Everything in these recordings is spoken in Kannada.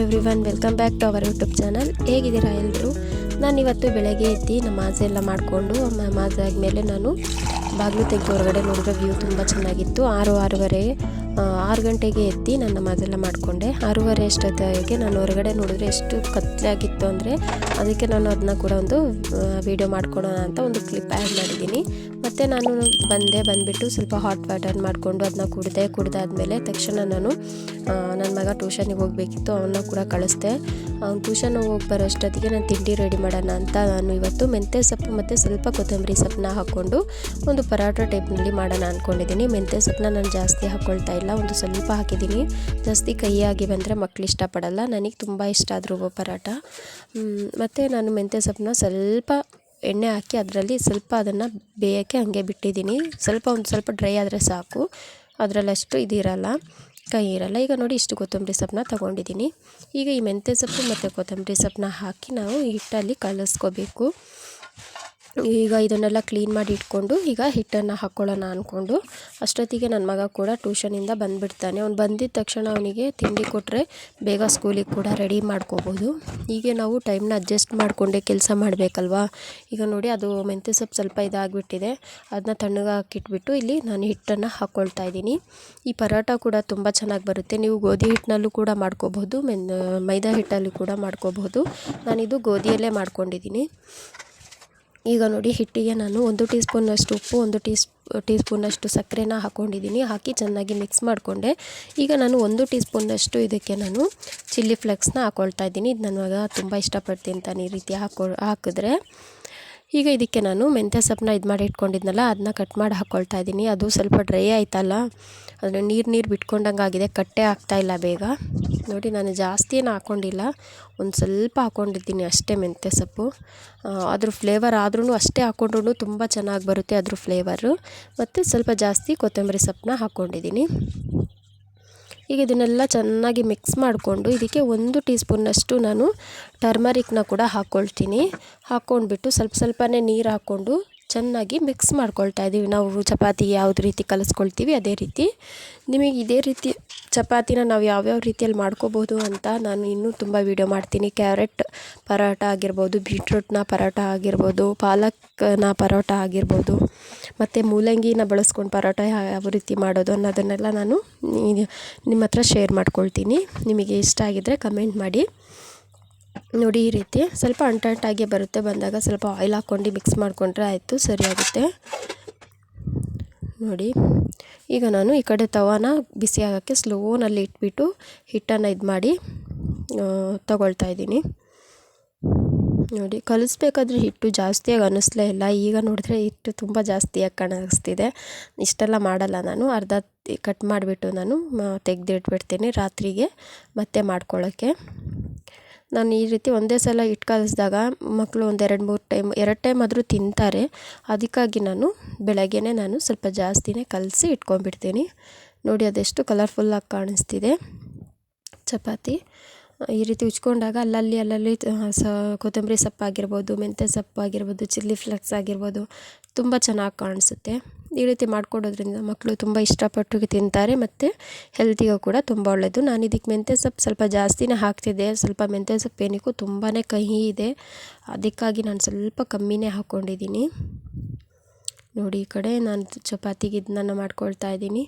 Everyone, welcome back to our YouTube channel. ಹೇಗಿದ್ದೀರಾ ಎಲ್ಲರೂ? ನಾನು ಇವತ್ತು ಬೆಳಗ್ಗೆ ಎದ್ದು ನಮಾಜ್ ಎಲ್ಲ ಮಾಡಿಕೊಂಡು ನಮಾಜ್ ಆದಮೇಲೆ ನಾನು ಬಾಗಿಲು ತೆಗೆದು ಹೊರಗಡೆ ನೋಡಿದ್ರೆ ವ್ಯೂ ತುಂಬ ಚೆನ್ನಾಗಿತ್ತು. 6 ಗಂಟೆಗೆ ಎದ್ದು ನಾನು ನಮಾಜೆಲ್ಲ ಮಾಡಿಕೊಂಡೆ. 6:30 ಅಷ್ಟೊತ್ತಿಗೆ ನಾನು ಹೊರಗಡೆ ನೋಡಿದ್ರೆ ಎಷ್ಟು ಕತ್ತಲಾಗಿತ್ತು ಅಂದರೆ ಅದಕ್ಕೆ ನಾನು ಅದನ್ನ ಕೂಡ ಒಂದು ವೀಡಿಯೋ ಮಾಡ್ಕೊಳ್ಳೋಣ ಅಂತ ಒಂದು ಕ್ಲಿಪ್ ಆ್ಯಡ್ ಮಾಡಿದ್ದೀನಿ. ಮತ್ತು ನಾನು ಬಂದುಬಿಟ್ಟು ಸ್ವಲ್ಪ ಹಾಟ್ ವಾಟರ್ ಮಾಡಿಕೊಂಡು ಅದನ್ನ ಕುಡಿದಾದ್ಮೇಲೆ ತಕ್ಷಣ ನಾನು ನನ್ನ ಮಗ ಟ್ಯೂಷನಿಗೆ ಹೋಗಬೇಕಿತ್ತು, ಅವನ್ನ ಕೂಡ ಕಳಿಸ್ದೆ. ಅವ್ನು ಟ್ಯೂಷನ್ ಹೋಗಿ ಬರೋ ಅಷ್ಟೊತ್ತಿಗೆ ನಾನು ತಿಂಡಿ ರೆಡಿ ಮಾಡೋಣ ಅಂತ ನಾನು ಇವತ್ತು ಮೆಂತ್ಯ ಸೊಪ್ಪು ಮತ್ತು ಸ್ವಲ್ಪ ಕೊತ್ತಂಬರಿ ಸೊಪ್ಪನ್ನ ಹಾಕ್ಕೊಂಡು ಒಂದು ಪರೋಟ ಟೈಪ್ನಲ್ಲಿ ಮಾಡೋಣ ಅಂದ್ಕೊಂಡಿದ್ದೀನಿ. ಮೆಂತ್ಯ ಸೊಪ್ಪನ್ನ ನಾನು ಜಾಸ್ತಿ ಹಾಕ್ಕೊಳ್ತಾ ಇಲ್ಲ, ಒಂದು ಸ್ವಲ್ಪ ಹಾಕಿದ್ದೀನಿ. ಜಾಸ್ತಿ ಕೈಯಾಗಿ ಬಂದರೆ ಮಕ್ಕಳು ಇಷ್ಟಪಡಲ್ಲ, ನನಗೆ ತುಂಬ ಇಷ್ಟ ಆದರೂ ಪರೋಟ. ಮತ್ತು ನಾನು ಮೆಂತ್ಯ ಸೊಪ್ಪನ್ನ ಸ್ವಲ್ಪ ಎಣ್ಣೆ ಹಾಕಿ ಅದರಲ್ಲಿ ಸ್ವಲ್ಪ ಅದನ್ನು ಬೇಯೋಕ್ಕೆ ಹಾಗೆ ಬಿಟ್ಟಿದ್ದೀನಿ. ಒಂದು ಸ್ವಲ್ಪ ಡ್ರೈ ಆದರೆ ಸಾಕು, ಅದರಲ್ಲಷ್ಟು ಇದಿರಲ್ಲ, ಕೈ ಇರಲ್ಲ. ಈಗ ನೋಡಿ, ಇಷ್ಟು ಕೊತ್ತಂಬರಿ ಸೊಪ್ಪನ್ನ ತೊಗೊಂಡಿದ್ದೀನಿ. ಈಗ ಈ ಮೆಂತ್ಯ ಸೊಪ್ಪು ಮತ್ತು ಕೊತ್ತಂಬರಿ ಸೊಪ್ಪನ್ನ ಹಾಕಿ ನಾವು ಹಿಟ್ಟಲ್ಲಿ ಕಲಿಸ್ಕೋಬೇಕು. ಈಗ ಇದನ್ನೆಲ್ಲ ಕ್ಲೀನ್ ಮಾಡಿ ಇಟ್ಕೊಂಡು ಈಗ ಹಿಟ್ಟನ್ನು ಹಾಕ್ಕೊಳ್ಳೋಣ ಅಂದ್ಕೊಂಡು ಅಷ್ಟೊತ್ತಿಗೆ ನನ್ನ ಮಗ ಕೂಡ ಟ್ಯೂಷನಿಂದ ಬಂದುಬಿಡ್ತಾನೆ. ಅವ್ನು ಬಂದಿದ್ದ ತಕ್ಷಣ ಅವನಿಗೆ ತಿಂಡಿ ಕೊಟ್ಟರೆ ಬೇಗ ಸ್ಕೂಲಿಗೆ ಕೂಡ ರೆಡಿ ಮಾಡ್ಕೋಬೋದು. ಹೀಗೆ ನಾವು ಟೈಮ್ನ ಅಡ್ಜಸ್ಟ್ ಮಾಡಿಕೊಂಡೇ ಕೆಲಸ ಮಾಡಬೇಕಲ್ವಾ. ಈಗ ನೋಡಿ, ಅದು ಮೆಂತ್ಯ ಸೊಪ್ಪು ಸ್ವಲ್ಪ ಇದಾಗಿಬಿಟ್ಟಿದೆ, ಅದನ್ನ ತಣ್ಣಗೆ ಹಾಕಿಟ್ಬಿಟ್ಟು ಇಲ್ಲಿ ನಾನು ಹಿಟ್ಟನ್ನು ಹಾಕ್ಕೊಳ್ತಾ ಇದ್ದೀನಿ. ಈ ಪರೋಟ ಕೂಡ ತುಂಬ ಚೆನ್ನಾಗಿ ಬರುತ್ತೆ. ನೀವು ಗೋಧಿ ಹಿಟ್ಟಿನಲ್ಲೂ ಕೂಡ ಮಾಡ್ಕೋಬಹುದು, ಮೈದಾ ಹಿಟ್ಟಲ್ಲೂ ಕೂಡ ಮಾಡ್ಕೋಬಹುದು. ನಾನಿದು ಗೋಧಿಯಲ್ಲೇ ಮಾಡ್ಕೊಂಡಿದ್ದೀನಿ. ಈಗ ನೋಡಿ, ಹಿಟ್ಟಿಗೆ ನಾನು 1 ಟೀ ಸ್ಪೂನಷ್ಟು ಉಪ್ಪು, 1 ಟೀ ಸ್ಪೂನಷ್ಟು ಸಕ್ಕರೆನ ಹಾಕ್ಕೊಂಡಿದ್ದೀನಿ. ಹಾಕಿ ಚೆನ್ನಾಗಿ ಮಿಕ್ಸ್ ಮಾಡಿಕೊಂಡೆ. ಈಗ ನಾನು 1 ಟೀ ಸ್ಪೂನಷ್ಟು ಇದಕ್ಕೆ ನಾನು ಚಿಲ್ಲಿ ಫ್ಲೇಕ್ಸ್ನ ಹಾಕ್ಕೊಳ್ತಾ ಇದ್ದೀನಿ. ಇದು ನನ್ನ ಮಗ ತುಂಬ ಇಷ್ಟಪಡ್ತೀನಿ ತಾನು ಈ ರೀತಿ ಹಾಕಿದ್ರೆ. ಈಗ ಇದಕ್ಕೆ ನಾನು ಮೆಂತ್ಯ ಸೊಪ್ಪನ್ನ ಮಾಡಿ ಇಟ್ಕೊಂಡಿದ್ನಲ್ಲ, ಅದನ್ನ ಕಟ್ ಮಾಡಿ ಹಾಕ್ಕೊಳ್ತಾ ಇದ್ದೀನಿ. ಅದು ಸ್ವಲ್ಪ ಡ್ರೈ ಆಯ್ತಲ್ಲ, ಅದನ್ನು ನೀರು ಬಿಟ್ಕೊಂಡಂಗೆ ಆಗಿದೆ, ಕಟ್ಟೆ ಆಗ್ತಾಯಿಲ್ಲ ಬೇಗ. ನೋಡಿ, ನಾನು ಜಾಸ್ತಿ ಏನು ಹಾಕ್ಕೊಂಡಿಲ್ಲ, ಒಂದು ಸ್ವಲ್ಪ ಹಾಕ್ಕೊಂಡಿದ್ದೀನಿ ಅಷ್ಟೇ ಮೆಂತ್ಯ ಸೊಪ್ಪು. ಅದ್ರ ಫ್ಲೇವರ್ ಆದ್ರೂ ಅಷ್ಟೇ ಹಾಕ್ಕೊಂಡ್ರೂ ತುಂಬ ಚೆನ್ನಾಗಿ ಬರುತ್ತೆ ಅದ್ರ ಫ್ಲೇವರು. ಮತ್ತು ಸ್ವಲ್ಪ ಜಾಸ್ತಿ ಕೊತ್ತಂಬರಿ ಸೊಪ್ಪನ್ನ ಹಾಕ್ಕೊಂಡಿದ್ದೀನಿ. ಈಗ ಇದನ್ನೆಲ್ಲ ಚೆನ್ನಾಗಿ ಮಿಕ್ಸ್ ಮಾಡಿಕೊಂಡು ಇದಕ್ಕೆ 1 ಟೀ ಸ್ಪೂನಷ್ಟು ನಾನು ಟರ್ಮರಿಕ್ನ ಕೂಡ ಹಾಕ್ಕೊಳ್ತೀನಿ. ಹಾಕ್ಕೊಂಡ್ಬಿಟ್ಟು ಸ್ವಲ್ಪನೇ ನೀರು ಹಾಕ್ಕೊಂಡು ಚೆನ್ನಾಗಿ ಮಿಕ್ಸ್ ಮಾಡ್ಕೊಳ್ತಾ ಇದ್ದೀವಿ. ನಾವು ಚಪಾತಿ ಯಾವ್ದು ರೀತಿ ಕಲಿಸ್ಕೊಳ್ತೀವಿ ಅದೇ ರೀತಿ. ನಿಮಗೆ ಇದೇ ರೀತಿ ಚಪಾತಿನ ನಾವು ಯಾವ್ಯಾವ ರೀತಿಯಲ್ಲಿ ಮಾಡ್ಕೋಬೋದು ಅಂತ ನಾನು ಇನ್ನೂ ತುಂಬ ವೀಡಿಯೋ ಮಾಡ್ತೀನಿ. ಕ್ಯಾರೆಟ್ ಪರೋಟ ಆಗಿರ್ಬೋದು, ಬೀಟ್ರೂಟ್ನ ಪರೋಟ ಆಗಿರ್ಬೋದು, ಪಾಲಕ್ನ ಪರೋಟ ಆಗಿರ್ಬೋದು, ಮತ್ತು ಮೂಲಂಗಿನ ಬಳಸ್ಕೊಂಡು ಪರೋಟ ಯಾವ ರೀತಿ ಮಾಡೋದು ಅನ್ನೋದನ್ನೆಲ್ಲ ನಾನು ನಿಮ್ಮ ಹತ್ರ ಶೇರ್ ಮಾಡ್ಕೊಳ್ತೀನಿ. ನಿಮಗೆ ಇಷ್ಟ ಆಗಿದ್ದರೆ ಕಮೆಂಟ್ ಮಾಡಿ. ನೋಡಿ, ಈ ರೀತಿ ಸ್ವಲ್ಪ ಅಂಟಾಗಿ ಬರುತ್ತೆ. ಬಂದಾಗ ಸ್ವಲ್ಪ ಆಯಿಲ್ ಹಾಕ್ಕೊಂಡು ಮಿಕ್ಸ್ ಮಾಡಿಕೊಂಡ್ರೆ ಆಯಿತು, ಸರಿಯಾಗುತ್ತೆ. ನೋಡಿ, ಈಗ ನಾನು ಈ ಕಡೆ ತವಾನ ಬಿಸಿ ಆಗೋಕ್ಕೆ ಸ್ಲೋನಲ್ಲಿ ಇಟ್ಬಿಟ್ಟು ಹಿಟ್ಟನ್ನು ಮಾಡಿ ತಗೊಳ್ತಾ ಇದ್ದೀನಿ. ನೋಡಿ, ಕಲಿಸ್ಬೇಕಾದ್ರೆ ಹಿಟ್ಟು ಜಾಸ್ತಿಯಾಗಿ ಅನ್ನಿಸ್ಲೇ ಇಲ್ಲ. ಈಗ ನೋಡಿದ್ರೆ ಹಿಟ್ಟು ತುಂಬ ಜಾಸ್ತಿಯಾಗಿ ಕಾಣಿಸ್ತಿದೆ. ಇಷ್ಟೆಲ್ಲ ಮಾಡಲ್ಲ ನಾನು, ಅರ್ಧ ಕಟ್ ಮಾಡಿಬಿಟ್ಟು ನಾನು ತೆಗೆದಿಟ್ಬಿಡ್ತೀನಿ ರಾತ್ರಿಗೆ ಮತ್ತೆ ಮಾಡ್ಕೊಳ್ಳೋಕ್ಕೆ. ನಾನು ಈ ರೀತಿ ಒಂದೇ ಸಲ ಹಿಟ್ಟು ಕಲಿಸಿದಾಗ ಮಕ್ಕಳು ಒಂದು 2 ಟೈಮ್ ಆದರೂ ತಿಂತಾರೆ. ಅದಕ್ಕಾಗಿ ನಾನು ಬೆಳಗ್ಗೆನೇ ನಾನು ಸ್ವಲ್ಪ ಜಾಸ್ತಿನೇ ಕಲಸಿ ಇಟ್ಕೊಂಡ್ಬಿಡ್ತೀನಿ. ನೋಡಿ, ಅದೆಷ್ಟು ಕಲರ್ಫುಲ್ಲಾಗಿ ಕಾಣಿಸ್ತಿದೆ ಚಪಾತಿ. ಈ ರೀತಿ ಉಚ್ಕೊಂಡಾಗ ಅಲ್ಲಲ್ಲಿ ಕೊತ್ತಂಬರಿ ಸೊಪ್ಪು ಆಗಿರ್ಬೋದು, ಮೆಂತ್ಯ ಸೊಪ್ಪು ಆಗಿರ್ಬೋದು, ಚಿಲ್ಲಿ ಫ್ಲೇಕ್ಸ್ ಆಗಿರ್ಬೋದು, ತುಂಬ ಚೆನ್ನಾಗಿ ಕಾಣಿಸುತ್ತೆ. ಈ ರೀತಿ ಮಾಡ್ಕೊಡೋದ್ರಿಂದ ಮಕ್ಕಳು ತುಂಬ ಇಷ್ಟಪಟ್ಟು ತಿಂತಾರೆ ಮತ್ತು ಹೆಲ್ತಿಗೂ ಕೂಡ ತುಂಬ ಒಳ್ಳೆಯದು. ನಾನು ಇದಕ್ಕೆ ಮೆಂತ್ಯ ಸೊಪ್ಪು ಸ್ವಲ್ಪ ಜಾಸ್ತಿನೇ ಹಾಕ್ತಿದ್ದೆ. ಸ್ವಲ್ಪ ಮೆಂತ್ಯ ಸೊಪ್ಪು ಏನಕ್ಕೂ ತುಂಬಾ ಕಹಿ ಇದೆ, ಅದಕ್ಕಾಗಿ ನಾನು ಸ್ವಲ್ಪ ಕಮ್ಮಿನೇ ಹಾಕ್ಕೊಂಡಿದ್ದೀನಿ. ನೋಡಿ, ಈ ಕಡೆ ನಾನು ಚಪಾತಿಗೆ ಇದನ್ನ ಮಾಡ್ಕೊಳ್ತಾ ಇದ್ದೀನಿ.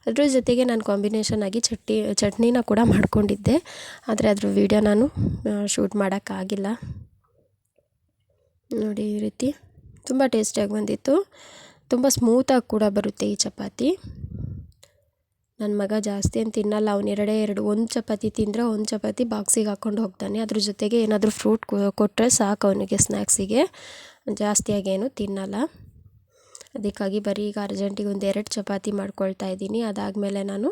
ಅದ್ರ ಜೊತೆಗೆ ನಾನು ಕಾಂಬಿನೇಷನ್ ಆಗಿ ಚಟ್ನಿನ ಕೂಡ ಮಾಡ್ಕೊಂಡಿದ್ದೆ, ಆದರೆ ಅದ್ರ ವೀಡಿಯೋ ನಾನು ಶೂಟ್ ಮಾಡೋಕ್ಕಾಗಿಲ್ಲ. ನೋಡಿ, ಈ ರೀತಿ ತುಂಬ ಟೇಸ್ಟಿಯಾಗಿ ಬಂದಿತ್ತು. ತುಂಬ ಸ್ಮೂತಾಗಿ ಕೂಡ ಬರುತ್ತೆ ಈ ಚಪಾತಿ. ನನ್ನ ಮಗ ಜಾಸ್ತಿ ಏನು ತಿನ್ನಲ್ಲ, ಅವನು ಒಂದು ಚಪಾತಿ ತಿಂದರೆ ಒಂದು ಚಪಾತಿ ಬಾಕ್ಸಿಗೆ ಹಾಕ್ಕೊಂಡು ಹೋಗ್ತಾನೆ. ಅದ್ರ ಜೊತೆಗೆ ಏನಾದರೂ ಫ್ರೂಟ್ ಕೊಟ್ಟರೆ ಸಾಕು ಅವನಿಗೆ ಸ್ನ್ಯಾಕ್ಸಿಗೆ, ಜಾಸ್ತಿಯಾಗೇನು ತಿನ್ನಲ್ಲ. ಅದಕ್ಕಾಗಿ ಬರೀ ಈಗ ಅರ್ಜೆಂಟಿಗೆ ಒಂದು 2 ಚಪಾತಿ ಮಾಡ್ಕೊಳ್ತಾ ಇದ್ದೀನಿ. ಅದಾದಮೇಲೆ ನಾನು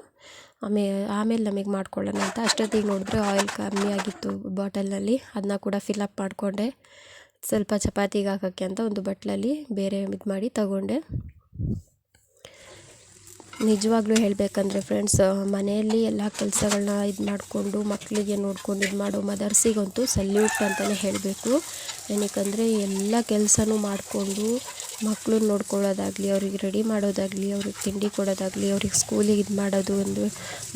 ಆಮೇಲೆ ನಮಗೆ ಮಾಡ್ಕೊಳ್ಳೋಣ ಅಂತ. ಅಷ್ಟೊತ್ತಿಗೆ ನೋಡಿದ್ರೆ ಆಯಿಲ್ ಕಮ್ಮಿ ಆಗಿತ್ತು ಬಾಟಲ್ನಲ್ಲಿ, ಅದನ್ನ ಕೂಡ ಫಿಲಪ್ ಮಾಡಿಕೊಂಡೆ. ಸ್ವಲ್ಪ ಚಪಾತಿಗೆ ಹಾಕೋಕ್ಕೆ ಅಂತ ಒಂದು ಬಟ್ಲಲ್ಲಿ ಬೇರೆ ಮಾಡಿ ತಗೊಂಡೆ. ನಿಜವಾಗ್ಲೂ ಹೇಳಬೇಕಂದ್ರೆ ಫ್ರೆಂಡ್ಸ್, ಮನೆಯಲ್ಲಿ ಎಲ್ಲ ಕೆಲಸಗಳನ್ನ ಮಾಡಿಕೊಂಡು ಮಕ್ಕಳಿಗೆ ನೋಡ್ಕೊಂಡು ಮಾಡೋ ಮದರ್ಸಿಗಂತೂ ಸಲ್ಯೂಟ್ ಅಂತಲೇ ಹೇಳಬೇಕು. ಏನಕ್ಕಂದರೆ ಎಲ್ಲ ಕೆಲಸನೂ ಮಾಡಿಕೊಂಡು ಮಕ್ಕಳನ್ನ ನೋಡ್ಕೊಳ್ಳೋದಾಗಲಿ, ಅವ್ರಿಗೆ ರೆಡಿ ಮಾಡೋದಾಗಲಿ, ಅವ್ರಿಗೆ ತಿಂಡಿ ಕೊಡೋದಾಗಲಿ, ಅವ್ರಿಗೆ ಸ್ಕೂಲಿಗೆ ಮಾಡೋದು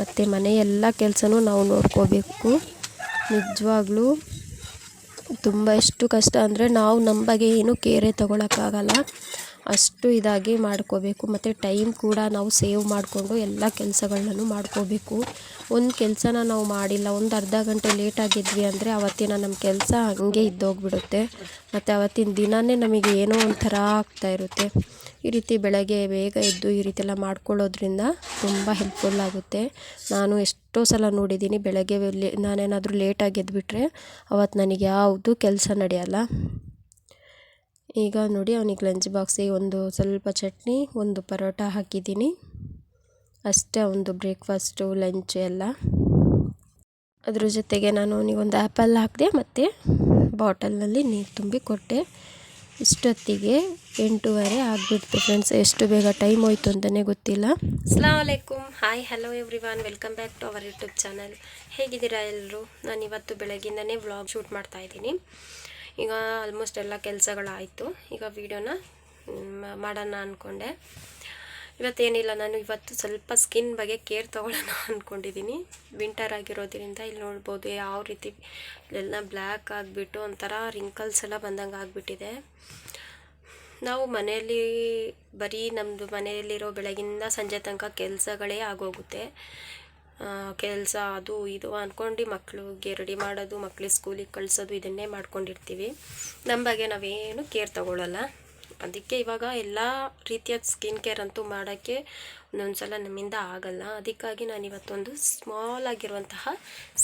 ಮತ್ತು ಮನೆ ಎಲ್ಲ ಕೆಲಸನೂ ನಾವು ನೋಡ್ಕೋಬೇಕು. ನಿಜವಾಗ್ಲೂ ತುಂಬ ಎಷ್ಟು ಕಷ್ಟ ಅಂದರೆ ನಾವು ನಮ್ಮ ಬಗ್ಗೆ ಏನು ಕೇರೇ ತಗೊಳಕ್ಕಾಗಲ್ಲ, ಅಷ್ಟು ಇದಾಗಿ ಮಾಡ್ಕೋಬೇಕು. ಮತ್ತು ಟೈಮ್ ಕೂಡ ನಾವು ಸೇವ್ ಮಾಡಿಕೊಂಡು ಎಲ್ಲ ಕೆಲಸಗಳನ್ನೂ ಮಾಡ್ಕೋಬೇಕು. ಒಂದು ಕೆಲಸನ ನಾವು ಮಾಡಿಲ್ಲ, ಒಂದು ಅರ್ಧ ಗಂಟೆ ಲೇಟಾಗಿದ್ವಿ ಅಂದರೆ ಅವತ್ತಿನ ನಮ್ಮ ಕೆಲಸ ಹಾಗೆ ಇದ್ದೋಗ್ಬಿಡುತ್ತೆ. ಮತ್ತು ಅವತ್ತಿನ ದಿನವೇ ನಮಗೆ ಏನೋ ಒಂಥರ ಆಗ್ತಾಯಿರುತ್ತೆ. ಈ ರೀತಿ ಬೆಳಗ್ಗೆ ಬೇಗ ಎದ್ದು ಈ ರೀತಿ ಎಲ್ಲ ಮಾಡ್ಕೊಳ್ಳೋದ್ರಿಂದ ತುಂಬ ಹೆಲ್ಪ್ಫುಲ್ ಆಗುತ್ತೆ. ನಾನು ಎಷ್ಟೋ ಸಲ ನೋಡಿದ್ದೀನಿ, ಬೆಳಗ್ಗೆ ನಾನೇನಾದರೂ ಲೇಟಾಗಿ ಎದ್ಬಿಟ್ರೆ ಅವತ್ತು ನನಗೆ ಯಾವುದು ಕೆಲಸ ನಡೆಯಲ್ಲ. ಈಗ ನೋಡಿ ಅವನಿಗೆ ಲಂಚ್ ಬಾಕ್ಸಿಗೆ ಒಂದು ಸ್ವಲ್ಪ ಚಟ್ನಿ, ಒಂದು ಪರೋಟ ಹಾಕಿದ್ದೀನಿ ಅಷ್ಟೇ. ಒಂದು ಬ್ರೇಕ್ಫಾಸ್ಟು ಲಂಚ್ ಎಲ್ಲ. ಅದ್ರ ಜೊತೆಗೆ ನಾನು ಅವನಿಗೊಂದು ಆ್ಯಪಲ್ ಹಾಕಿದೆ ಮತ್ತು ಬಾಟಲ್ನಲ್ಲಿ ನೀರು ತುಂಬಿ ಕೊಟ್ಟೆ. ಇಷ್ಟೊತ್ತಿಗೆ 8:30 ಆಗಿಬಿಡ್ತು ಫ್ರೆಂಡ್ಸ್. ಎಷ್ಟು ಬೇಗ ಟೈಮ್ ಹೋಯ್ತು ಅಂತಲೇ ಗೊತ್ತಿಲ್ಲ. ಅಸ್ಸಲಾಮು ಅಲೈಕುಮ್, hi, hello everyone, welcome back to our YouTube channel. ಹೇಗಿದ್ದೀರಾ ಎಲ್ಲರೂ? ನಾನು ಇವತ್ತು ಬೆಳಗ್ಗಿಂದನೇ ವ್ಲಾಗ್ ಶೂಟ್ ಮಾಡ್ತಾಯಿದ್ದೀನಿ. ಈಗ ಆಲ್ಮೋಸ್ಟ್ ಎಲ್ಲ ಕೆಲಸಗಳಾಯಿತು. ಈಗ ವಿಡಿಯೋನ ಮಾಡೋಣ ಅಂದ್ಕೊಂಡೆ. ಇವತ್ತೇನಿಲ್ಲ, ನಾನು ಇವತ್ತು ಸ್ವಲ್ಪ ಸ್ಕಿನ್ ಬಗ್ಗೆ ಕೇರ್ ತೊಗೊಳ್ಳೋಣ ಅಂದ್ಕೊಂಡಿದ್ದೀನಿ. ವಿಂಟರ್ ಆಗಿರೋದ್ರಿಂದ ಇಲ್ಲಿ ನೋಡ್ಬೋದು ಯಾವ ರೀತಿ ಎಲ್ಲ ಬ್ಲ್ಯಾಕ್ ಆಗಿಬಿಟ್ಟು ಒಂಥರ ರಿಂಕಲ್ಸ್ ಎಲ್ಲ ಬಂದಂಗೆ ಆಗಿಬಿಟ್ಟಿದೆ. ನಾವು ಮನೆಯಲ್ಲಿ ಬರೀ ನಮ್ಮದು ಮನೆಯಲ್ಲಿರೋ ಬೆಳಗಿಂದ ಸಂಜೆ ತನಕ ಕೆಲಸಗಳೇ ಆಗೋಗುತ್ತೆ. ಕೆಲಸ ಅದು ಇದು ಅಂದ್ಕೊಂಡು ಮಕ್ಕಳಿಗೆ ರೆಡಿ ಮಾಡೋದು, ಮಕ್ಕಳಿಗೆ ಸ್ಕೂಲಿಗೆ ಕಳಿಸೋದು, ಇದನ್ನೇ ಮಾಡ್ಕೊಂಡಿರ್ತೀವಿ. ನಮ್ಮ ಬಗ್ಗೆ ನಾವೇನು ಕೇರ್ ತಗೊಳ್ಳಲ್ಲ. ಅದಕ್ಕೆ ಇವಾಗ ಎಲ್ಲ ರೀತಿಯ ಸ್ಕಿನ್ ಕೇರ್ ಅಂತೂ ಮಾಡೋಕ್ಕೆ ಒಂದೊಂದು ಸಲ ನಮ್ಮಿಂದ ಆಗಲ್ಲ. ಅದಕ್ಕಾಗಿ ನಾನು ಇವತ್ತೊಂದು ಸ್ಮಾಲ್ ಆಗಿರುವಂತಹ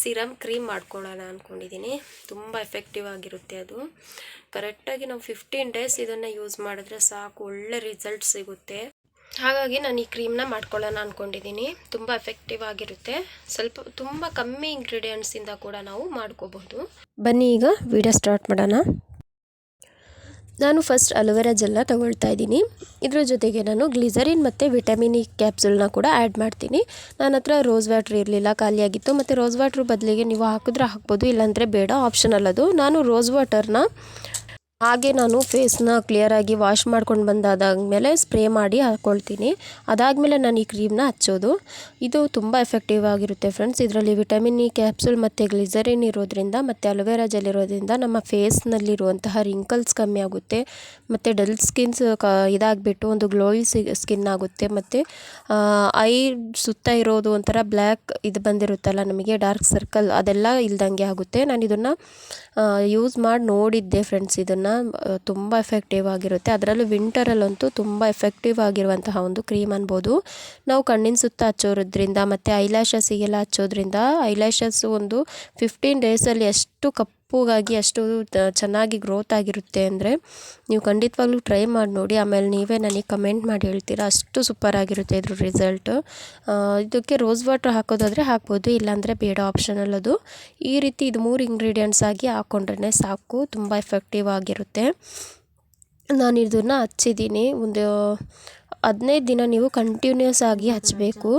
ಸಿರಮ್ ಕ್ರೀಮ್ ಮಾಡ್ಕೊಳ್ಳೋಣ ಅಂದ್ಕೊಂಡಿದ್ದೀನಿ. ತುಂಬ ಎಫೆಕ್ಟಿವ್ ಆಗಿರುತ್ತೆ ಅದು. ಕರೆಕ್ಟಾಗಿ ನಾವು 15 ಡೇಸ್ ಇದನ್ನು ಯೂಸ್ ಮಾಡಿದ್ರೆ ಸಾಕು, ಒಳ್ಳೆ ರಿಸಲ್ಟ್ ಸಿಗುತ್ತೆ. ಹಾಗಾಗಿ ನಾನು ಈ ಕ್ರೀಮ್ನ ಮಾಡ್ಕೊಳ್ಳೋಣ ಅಂದ್ಕೊಂಡಿದ್ದೀನಿ. ತುಂಬ ಎಫೆಕ್ಟಿವ್ ಆಗಿರುತ್ತೆ. ತುಂಬ ಕಮ್ಮಿ ಇಂಗ್ರೀಡಿಯೆಂಟ್ಸಿಂದ ಕೂಡ ನಾವು ಮಾಡ್ಕೋಬಹುದು. ಬನ್ನಿ ಈಗ ವಿಡಿಯೋ ಸ್ಟಾರ್ಟ್ ಮಾಡೋಣ. ನಾನು ಫಸ್ಟ್ ಅಲೋವೆರಾ ಜೆಲ್ನ ತೊಗೊಳ್ತಾ ಇದ್ದೀನಿ. ಇದ್ರ ಜೊತೆಗೆ ನಾನು ಗ್ಲಿಸರಿನ್ ಮತ್ತು ವಿಟಮಿನ್ ಇ ಕ್ಯಾಪ್ಸುಲ್ನ ಕೂಡ ಆ್ಯಡ್ ಮಾಡ್ತೀನಿ. ನನ್ನ ಹತ್ರ ರೋಸ್ ವಾಟ್ರ್ ಇರಲಿಲ್ಲ, ಖಾಲಿಯಾಗಿತ್ತು. ಮತ್ತು ರೋಸ್ ವಾಟ್ರ್ ಬದಲಿಗೆ ನೀವು ಹಾಕಿದ್ರೆ ಹಾಕ್ಬೋದು, ಇಲ್ಲಾಂದರೆ ಬೇಡ, ಆಪ್ಷನಲ್ ಅದು. ನಾನು ರೋಸ್ ವಾಟರ್ನ ಹಾಗೆ ನಾನು ಫೇಸ್ನ ಕ್ಲಿಯರಾಗಿ ವಾಶ್ ಮಾಡ್ಕೊಂಡು ಬಂದಾದ್ಮೇಲೆ ಸ್ಪ್ರೇ ಮಾಡಿ ಹಾಕ್ಕೊಳ್ತೀನಿ. ಅದಾದಮೇಲೆ ನಾನು ಈ ಕ್ರೀಮ್ನ ಹಚ್ಚೋದು. ಇದು ತುಂಬ ಎಫೆಕ್ಟಿವ್ ಆಗಿರುತ್ತೆ ಫ್ರೆಂಡ್ಸ್. ಇದರಲ್ಲಿ ವಿಟಮಿನ್ ಇ ಕ್ಯಾಪ್ಸುಲ್ ಮತ್ತು ಗ್ಲಿಸರಿನ್ ಇರೋದ್ರಿಂದ ಮತ್ತು ಅಲೋವೆರಾ ಜೆಲ್ ಇರೋದ್ರಿಂದ ನಮ್ಮ ಫೇಸ್ನಲ್ಲಿರುವಂತಹ ರಿಂಕಲ್ಸ್ ಕಮ್ಮಿ ಆಗುತ್ತೆ. ಮತ್ತು ಡಲ್ ಸ್ಕಿನ್ಸ್ ಇದಾಗಿಬಿಟ್ಟು ಒಂದು ಗ್ಲೋಯಿ ಸ್ಕಿನ್ ಆಗುತ್ತೆ. ಮತ್ತು ಐ ಸುತ್ತ ಇರೋದು ಒಂಥರ ಬ್ಲ್ಯಾಕ್ ಇದು ಬಂದಿರುತ್ತಲ್ಲ ನಮಗೆ ಡಾರ್ಕ್ ಸರ್ಕಲ್, ಅದೆಲ್ಲ ಇಲ್ದಂಗೆ ಆಗುತ್ತೆ. ನಾನು ಇದನ್ನು ಯೂಸ್ ಮಾಡಿ ನೋಡಿದ್ದೆ ಫ್ರೆಂಡ್ಸ್. ಇದನ್ನು ತುಂಬ ಎಫೆಕ್ಟಿವ್ ಆಗಿರುತ್ತೆ. ಅದರಲ್ಲೂ ವಿಂಟರಲ್ಲಂತೂ ತುಂಬ ಎಫೆಕ್ಟಿವ್ ಆಗಿರುವಂತಹ ಒಂದು ಕ್ರೀಮ್ ಅನ್ಬೋದು. ನಾವು ಕಣ್ಣಿನ ಸುತ್ತ ಹಚ್ಚೋದ್ರಿಂದ ಮತ್ತು ಐಲ್ಯಾಶಸ್ಸಿಗೆಲ್ಲ ಹಚ್ಚೋದ್ರಿಂದ ಐಲ್ಯಾಶಸ್ ಒಂದು 15 ಡೇಸಲ್ಲಿ ಎಷ್ಟು ಕಪ್ಪುಗಾಗಿ ಅಷ್ಟು ಚೆನ್ನಾಗಿ ಗ್ರೋತ್ ಆಗಿರುತ್ತೆ ಅಂದರೆ ನೀವು ಖಂಡಿತವಾಗ್ಲೂ ಟ್ರೈ ಮಾಡಿ ನೋಡಿ. ಆಮೇಲೆ ನೀವೇ ನನಗೆ ಕಮೆಂಟ್ ಮಾಡಿ ಹೇಳ್ತೀರಾ, ಅಷ್ಟು ಸೂಪರ್ ಆಗಿರುತ್ತೆ ಇದ್ರ ರಿಸಲ್ಟು. ಇದಕ್ಕೆ ರೋಸ್ ವಾಟರ್ ಹಾಕೋದಾದರೆ ಹಾಕ್ಬೋದು, ಇಲ್ಲಾಂದರೆ ಬೇಡ, ಆಪ್ಷನಲ್ ಅದು. ಈ ರೀತಿ ಇದು 3 ಇಂಗ್ರೀಡಿಯೆಂಟ್ಸ್ ಆಗಿ ಹಾಕ್ಕೊಂಡ್ರೆ ಸಾಕು, ತುಂಬ ಎಫೆಕ್ಟಿವ್ ಆಗಿರುತ್ತೆ. ನಾನು ಇದನ್ನು ಹಚ್ಚಿದ್ದೀನಿ. ಒಂದು 15 ದಿನ ನೀವು ಕಂಟಿನ್ಯೂಸ್ ಆಗಿ ಹಚ್ಚಬೇಕು.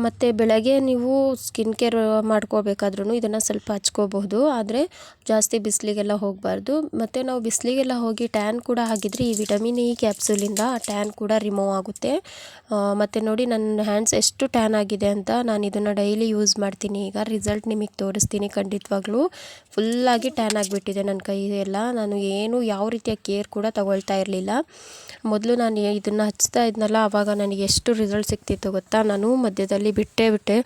ಮತ್ತು ಬೆಳಗ್ಗೆ ನೀವು ಸ್ಕಿನ್ ಕೇರ್ ಮಾಡ್ಕೋಬೇಕಾದ್ರೂ ಇದನ್ನು ಸ್ವಲ್ಪ ಹಚ್ಕೋಬಹುದು, ಆದರೆ ಜಾಸ್ತಿ ಬಿಸಿಲಿಗೆಲ್ಲ ಹೋಗಬಾರ್ದು. ಮತ್ತು ನಾವು ಬಿಸಿಲಿಗೆಲ್ಲ ಹೋಗಿ ಟ್ಯಾನ್ ಕೂಡ ಆಗಿದ್ರೆ ಈ ವಿಟಮಿನ್ ಇ ಕ್ಯಾಪ್ಸೂಲಿಂದ ಆ ಟ್ಯಾನ್ ಕೂಡ ರಿಮೂವ್ ಆಗುತ್ತೆ. ಮತ್ತು ನೋಡಿ ನನ್ನ ಹ್ಯಾಂಡ್ಸ್ ಎಷ್ಟು ಟ್ಯಾನ್ ಆಗಿದೆ ಅಂತ. ನಾನು ಇದನ್ನು ಡೈಲಿ ಯೂಸ್ ಮಾಡ್ತೀನಿ. ಈಗ ರಿಸಲ್ಟ್ ನಿಮಗೆ ತೋರಿಸ್ತೀನಿ. ಖಂಡಿತವಾಗ್ಲೂ ಫುಲ್ಲಾಗಿ ಟ್ಯಾನ್ ಆಗಿಬಿಟ್ಟಿದೆ ನನ್ನ ಕೈ ಎಲ್ಲ. ನಾನು ಏನು ಯಾವ ರೀತಿಯ ಕೇರ್ ಕೂಡ ತಗೊಳ್ತಾ ಇರಲಿಲ್ಲ. ಮೊದಲು ನಾನು ಇದನ್ನು ಹಚ್ತಾ ಇದ್ನಲ್ಲ, ಆವಾಗ ನನಗೆ ಎಷ್ಟು ರಿಸಲ್ಟ್ ಸಿಗ್ತಿತ್ತು ಗೊತ್ತಾ. ನಾನು ಮಧ್ಯದಲ್ಲಿ ಬಿಟ್ಟೆ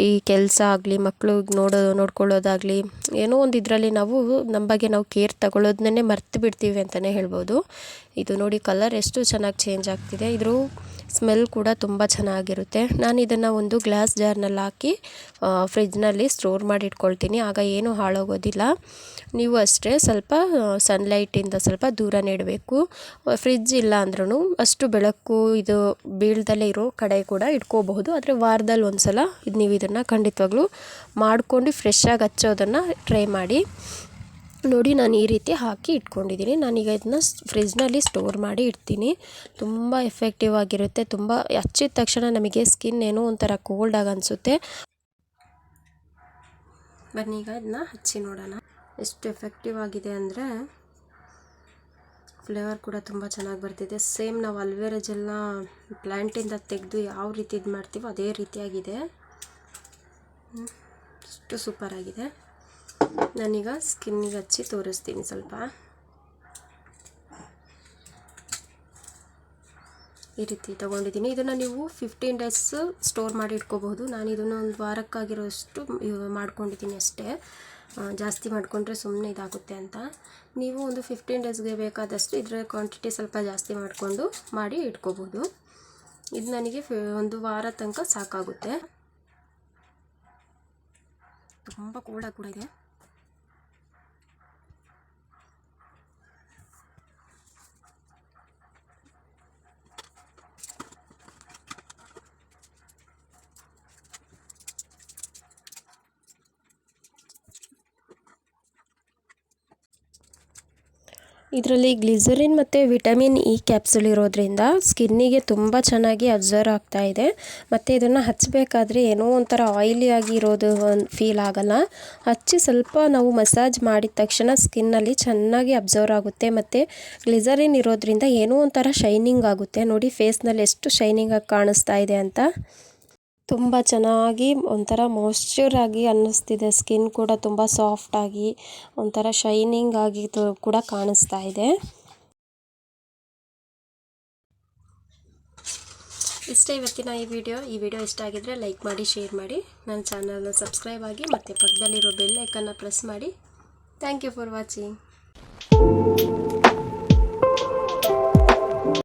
ಈ ಕೆಲಸ ಆಗಲಿ, ಮಕ್ಕಳು ನೋಡ್ಕೊಳ್ಳೋದಾಗಲಿ, ಏನೋ ಒಂದು ಇದರಲ್ಲಿ ನಾವು ನಮ್ಮ ಬಗ್ಗೆ ನಾವು ಕೇರ್ ತಗೊಳ್ಳೋದನ್ನೇ ಮರ್ತು ಬಿಡ್ತೀವಿ ಅಂತಲೇ ಹೇಳ್ಬೋದು. ಇದು ನೋಡಿ ಕಲರ್ ಎಷ್ಟು ಚೆನ್ನಾಗಿ ಚೇಂಜ್ ಆಗ್ತಿದೆ. ಇದ್ರ ಸ್ಮೆಲ್ ಕೂಡ ತುಂಬ ಚೆನ್ನಾಗಿರುತ್ತೆ. ನಾನು ಇದನ್ನು ಒಂದು ಗ್ಲಾಸ್ ಜಾರ್ನಲ್ಲಿ ಹಾಕಿ ಫ್ರಿಜ್ನಲ್ಲಿ ಸ್ಟೋರ್ ಮಾಡಿ ಇಟ್ಕೊಳ್ತೀನಿ. ಆಗ ಏನೂ ಹಾಳಾಗೋದಿಲ್ಲ. ನೀವು ಅಷ್ಟೇ ಸ್ವಲ್ಪ ಸನ್ಲೈಟಿಂದ ಸ್ವಲ್ಪ ದೂರ ನೆಡಬೇಕು. ಫ್ರಿಜ್ ಇಲ್ಲ ಅಂದ್ರೂ ಅಷ್ಟು ಬೆಳಕು ಇದು ಬೀಳ್ದಲ್ಲೇ ಇರೋ ಕಡೆ ಕೂಡ ಇಟ್ಕೋಬಹುದು. ಆದರೆ ವಾರದಲ್ಲಿ ಒಂದು ಸಲ ನೀವು ಇದನ್ನು ಖಂಡಿತವಾಗ್ಲೂ ಮಾಡ್ಕೊಂಡು ಫ್ರೆಶ್ಶಾಗಿ ಹಚ್ಚೋದನ್ನು ಟ್ರೈ ಮಾಡಿ ನೋಡಿ. ನಾನು ಈ ರೀತಿ ಹಾಕಿ ಇಟ್ಕೊಂಡಿದ್ದೀನಿ. ನಾನೀಗ ಇದನ್ನ ಫ್ರಿಜ್ನಲ್ಲಿ ಸ್ಟೋರ್ ಮಾಡಿ ಇಡ್ತೀನಿ. ತುಂಬ ಎಫೆಕ್ಟಿವ್ ಆಗಿರುತ್ತೆ. ತುಂಬ ಹಚ್ಚಿದ ತಕ್ಷಣ ನಮಗೆ ಸ್ಕಿನ್ ಏನೋ ಒಂಥರ ಕೋಲ್ಡ್ ಆಗಿ ಅನಿಸುತ್ತೆ. ಬನ್ನಿ ಈಗ ಇದನ್ನ ಹಚ್ಚಿ ನೋಡೋಣ ಎಷ್ಟು ಎಫೆಕ್ಟಿವ್ ಆಗಿದೆ ಅಂದರೆ. ಫ್ಲೇವರ್ ಕೂಡ ತುಂಬ ಚೆನ್ನಾಗಿ ಬರ್ತಿದೆ. ಸೇಮ್ ನಾವು ಅಲೋವೆರಾ ಜೆಲ್ನ ಪ್ಲ್ಯಾಂಟಿಂದ ತೆಗೆದು ಯಾವ ರೀತಿ ಇದು ಮಾಡ್ತೀವೋ ಅದೇ ರೀತಿಯಾಗಿದೆ. ಅಷ್ಟು ಸೂಪರಾಗಿದೆ. ನಾನೀಗ ಸ್ಕಿನ್ನಿಗೆ ಹಚ್ಚಿ ತೋರಿಸ್ತೀನಿ ಸ್ವಲ್ಪ. ಈ ರೀತಿ ತೊಗೊಂಡಿದ್ದೀನಿ. ಇದನ್ನು ನೀವು 15 ಡೇಸ್ ಸ್ಟೋರ್ ಮಾಡಿ ಇಟ್ಕೋಬಹುದು. ನಾನು ಇದನ್ನು ಒಂದು ವಾರಕ್ಕಾಗಿರೋಷ್ಟು ಮಾಡ್ಕೊಂಡಿದ್ದೀನಿ ಅಷ್ಟೇ. ಜಾಸ್ತಿ ಮಾಡಿಕೊಂಡ್ರೆ ಸುಮ್ಮನೆ ಇದಾಗುತ್ತೆ ಅಂತ. ನೀವು ಒಂದು 15 ಡೇಸ್ಗೆ ಬೇಕಾದಷ್ಟು ಇದರ ಕ್ವಾಂಟಿಟಿ ಸ್ವಲ್ಪ ಜಾಸ್ತಿ ಮಾಡಿಕೊಂಡು ಮಾಡಿ ಇಟ್ಕೋಬಹುದು. ಇದು ನನಗೆ ಒಂದು ವಾರ ತನಕ ಸಾಕಾಗುತ್ತೆ. ತುಂಬ ಕೋಲ್ಡ್ ಕೂಡ ಇದೆ. ಇದರಲ್ಲಿ ಗ್ಲಿಸರಿನ್ ಮತ್ತು ವಿಟಮಿನ್ ಇ ಕ್ಯಾಪ್ಸೂಲ್ ಇರೋದ್ರಿಂದ ಸ್ಕಿನ್ನಿಗೆ ತುಂಬ ಚೆನ್ನಾಗಿ ಅಬ್ಸರ್ವ್ ಆಗ್ತಾ ಇದೆ. ಮತ್ತು ಇದನ್ನು ಹಚ್ಚಬೇಕಾದ್ರೆ ಏನೋ ಒಂಥರ ಆಯಿಲಿ ಆಗಿರೋದು ಫೀಲ್ ಆಗಲ್ಲ. ಹಚ್ಚಿ ಸ್ವಲ್ಪ ನಾವು ಮಸಾಜ್ ಮಾಡಿದ ತಕ್ಷಣ ಸ್ಕಿನ್ನಲ್ಲಿ ಚೆನ್ನಾಗಿ ಅಬ್ಸರ್ವ್ ಆಗುತ್ತೆ. ಮತ್ತು ಗ್ಲಿಸರಿನ್ ಇರೋದ್ರಿಂದ ಏನೋ ಒಂಥರ ಶೈನಿಂಗ್ ಆಗುತ್ತೆ. ನೋಡಿ ಫೇಸ್ನಲ್ಲಿ ಎಷ್ಟು ಶೈನಿಂಗ್ ಆಗಿ ಕಾಣಿಸ್ತಾ ಇದೆ ಅಂತ. ತುಂಬ ಚೆನ್ನಾಗಿ ಒಂಥರ ಮಾಯ್ಶ್ಚರ್ ಆಗಿ ಅನ್ನಿಸ್ತಿದೆ. ಸ್ಕಿನ್ ಕೂಡ ತುಂಬ ಸಾಫ್ಟಾಗಿ ಒಂಥರ ಶೈನಿಂಗ್ ಆಗಿ ಕೂಡ ಕಾಣಿಸ್ತಾ ಇದೆ. ಇಷ್ಟೇ ಇವತ್ತಿನ ಈ ವಿಡಿಯೋ ಇಷ್ಟ ಆಗಿದ್ರೆ ಲೈಕ್ ಮಾಡಿ, ಶೇರ್ ಮಾಡಿ, ನನ್ನ ಚಾನಲ್ನ ಸಬ್ಸ್ಕ್ರೈಬ್ ಆಗಿ ಮತ್ತು ಪಕ್ಕದಲ್ಲಿರೋ ಬೆಲ್ ಐಕನ್ನ ಪ್ರೆಸ್ ಮಾಡಿ. Thank you for watching.